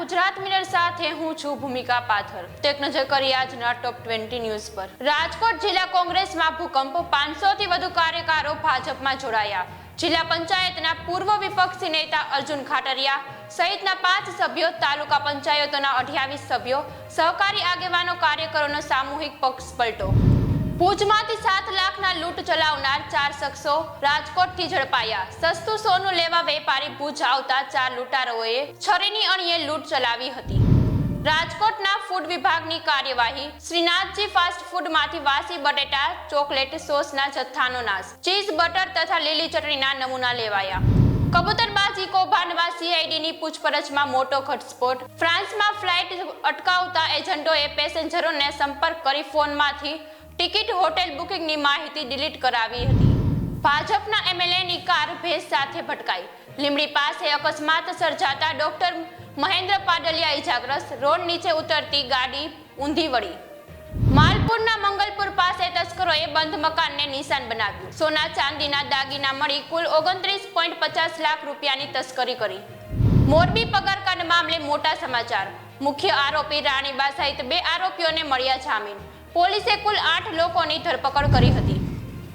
Gujarat mirror સાથે હું છું ભૂમિકા પાથર। તો એક નજર કરીએ આજના ટોપ 20 ન્યૂઝ પર। રાજકોટ જિલ્લા કોંગ્રેસમાં ભૂકંપ, 500 થી વધુ કાર્યકરો ભાજપમાં જોડાયા। જિલ્લા પંચાયતના પૂર્વ વિપક્ષી નેતા અર્જુન ખાટરિયા સહિતના 5 સભ્યો, તાલુકા પંચાયતોના 28 સભ્યો, સહકારી આગેવાનો, કાર્યકરોનો સામૂહિક પક્ષ પલટો। ભુજમાંથી 7 લાખના લૂંટ ચલાવનાર 4 શખ્સો રાજકોટથી ઝડપાયા। સસ્તું સોનું લેવા વેપારી ભુજ આવતા 4 લૂંટારોએ છરીની અણીએ લૂંટ ચલાવી હતી। રાજકોટના ફૂડ વિભાગની કાર્યવાહી। શ્રીનાથજી ફાસ્ટ ફૂડમાંથી વાસી બટેટા, ચોકલેટ સોસના જથ્થાનો નાશ। ચીઝ, બટર તથા લીલી ચટણીના નમૂના લેવાયા। કબૂતરબાજી કૌભાંડમાં સીઆઈડીની પૂછપરછમાં મોટો ઘટસ્ફોટ। ફ્રાન્સમાં ફ્લાઇટ અટકાવતા એજન્ટોએ પેસેન્જરોને સંપર્ક કરી ફોનમાંથી ટિકિટ, હોટેલ બુકિંગની માહિતી ડિલીટ કરાવી હતી। ભાજપના એમએલએની કાર ભેંસ સાથે ભટકાઈ। લીંબડી પાસે અકસ્માત સર્જાતા ડોક્ટર મહેન્દ્ર પાડલિયા ઇજાગ્રસ્ત। રોડ નીચે ઉતરતી ગાડી ઊંધી વળી। માલપુરના મંગલપુર પાસે તસ્કરોએ બંધ મકાનને નિશાન બનાવ્યું। સોના ચાંદીના દાગીના મળી કુલ 29.50 લાખ રૂપિયાની તસ્કરી કરી। મોરબી પગારકાંડ મામલે મોટા સમાચાર। મુખ્ય આરોપી રાણીબા સહિત 2 આરોપીઓને મળ્યા જામીન। પોલીસે કુલ 8 લોકોની ધરપકડ કરી હતી।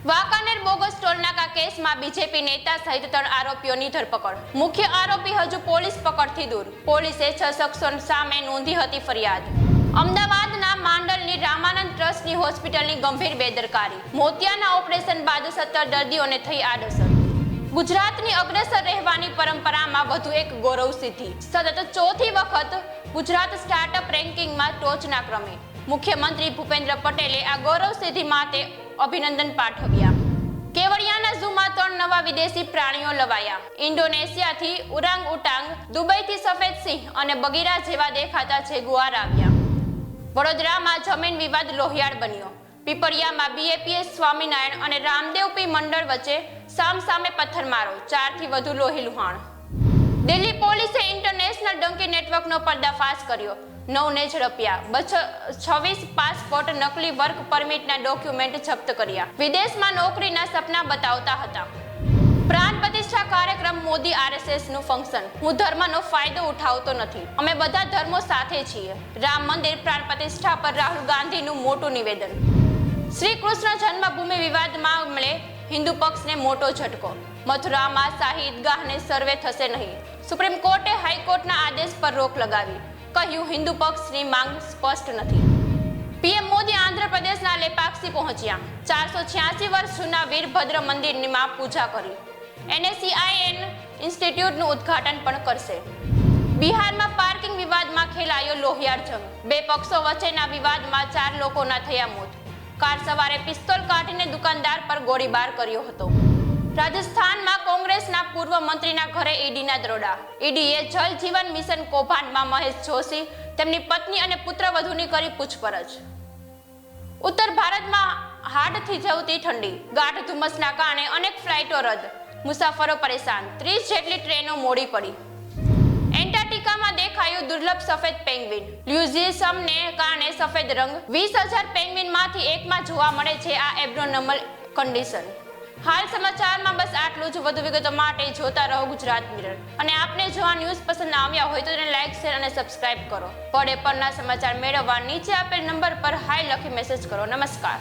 વાંકાનેર બોગસ ટોલનાકા કેસમાં બીજેપી નેતા સહિત 3 આરોપીઓની ધરપકડ। મુખ્ય આરોપી હજુ પોલીસ પકડથી દૂર। પોલીસે 6 શખ્સો સામે નોંધી હતી ફરિયાદ। અમદાવાદના માંડલની રામાનંદ ટ્રસ્ટની હોસ્પિટલની ગંભીર બેદરકારી। મોતિયાના ઓપરેશન બાદ 17 દર્દીઓને થઈ આડઅસર। ગુજરાતની અગ્રેસર રહેવાની પરંપરામાં વધુ એક ગૌરવ સિદ્ધિ। સતત 4થી વખત ગુજરાત સ્ટાર્ટઅપ રેન્કિંગમાં ટોચના ક્રમે। મુખ્યમંત્રી ભૂપેન્દ્ર પટેલે આ ગૌરવ સિદ્ધિ માટે અભિનંદન પાઠવ્યા। કેવડિયાના ઝૂમાં 3 નવા વિદેશી પ્રાણીઓ લવાયા। ઇન્ડોનેશિયાથી ઉરાંગ ઉટાંગ, દુબઈથી સફેદ સિંહ અને બગીરા જેવા દેખાતા જેગુઆર આવ્યા। વડોદરામાં જમીન વિવાદ લોહિયાળ બન્યો। પીપળિયામાં બીએપીએસ, સ્વામિનારાયણ અને રામદેવ પી મંડળ વચ્ચે સામસામે પથ્થરમારો, 4 થી વધુ લોહી લુહાણ। દિલ્હી પોલીસે ઇન્ટરનેશનલ ડંકી નેટવર્કનો પર્દાફાશ કર્યો। 9 ને ઝડપ્યા। 26 પાસપોર્ટ, નકલી વર્ક પરમિટના ડોક્યુમેન્ટ જપ્ત કર્યા। વિદેશમાં નોકરીના સપના બતાવતા હતા। પ્રાણ પ્રતિષ્ઠા કાર્યક્રમ મોદી આરએસએસનું ફંક્શન। હું ધર્મનો ફાયદો ઉઠાવતો નથી, અમે બધા ધર્મો સાથે છીએ। રામ મંદિર પ્રાણ પ્રતિષ્ઠા પર રાહુલ ગાંધીનું મોટું નિવેદન। શ્રી કૃષ્ણ જન્મભૂમિ વિવાદ મામલે હિન્દુ પક્ષને મોટો ઝટકો। મથુરામાં શાહી ઈદગાહને સર્વે થશે નહીં। સુપ્રીમ કોર્ટે હાઈકોર્ટના આદેશ પર રોક લગાવી। કહ્યું, હિન્દુ પક્ષની માંગ સ્પષ્ટ નથી। પીએમ મોદી આંધ્રપ્રદેશના લેપાક્ષી પહોંચ્યા। 486 વર્ષ જૂના વીરભદ્ર મંદિરમાં પૂજા કરી। એનએસસીઆઈએન ઇન્સ્ટિટ્યૂટનું ઉદ્ઘાટન પણ કરશે। બિહારમાં પાર્કિંગ વિવાદમાં ખેલાયો લોહિયાળ જંગ। 2 પક્ષો વચ્ચેના વિવાદમાં 4 લોકોના થયા મોત। કાર સવારે પિસ્તોલ કાઢીને દુકાનદાર પર ગોળીબાર કર્યો હતો। રાજસ્થાનમાં કોંગ્રેસના પૂર્વ મંત્રીના ઘરે ઈડીના દરોડા। ઈડીએ જલ જીવન મિશન કૌભાંડમાં મહેશ જોશી, તેમની પત્ની અને પુત્રવધૂની કરી પૂછપરછ। ઉત્તર ભારતમાં હાડ થીજવતી ઠંડી, ગાઢ ધુમ્મસના કારણે અનેક ફ્લાઇટો રદ, મુસાફરો પરેશાન। 30 જેટલી ટ્રેનો મોડી પડી। એન્ટાર્કટિકામાં દેખાયું દુર્લભ સફેદ પેંગ્વિન। લ્યુઝિસમને કારણે સફેદ રંગ। 20,000 પેંગ્વિનમાંથી એકમાં જોવા મળે છે આ એબ્નોર્મલ કન્ડિશન। હાલ સમાચારમાં બસ આટલું જ। વધુ વિગતો માટે જોતા રહો ગુજરાત મિરર। અને આપને જો આ ન્યૂઝ પસંદ આવ્યા હોય તો તેને લાઇક, શેર અને સબસ્ક્રાઇબ કરો। પડે પરના સમાચાર મેળવવા નીચે આપેલ નંબર પર હાય લખી મેસેજ કરો। નમસ્કાર।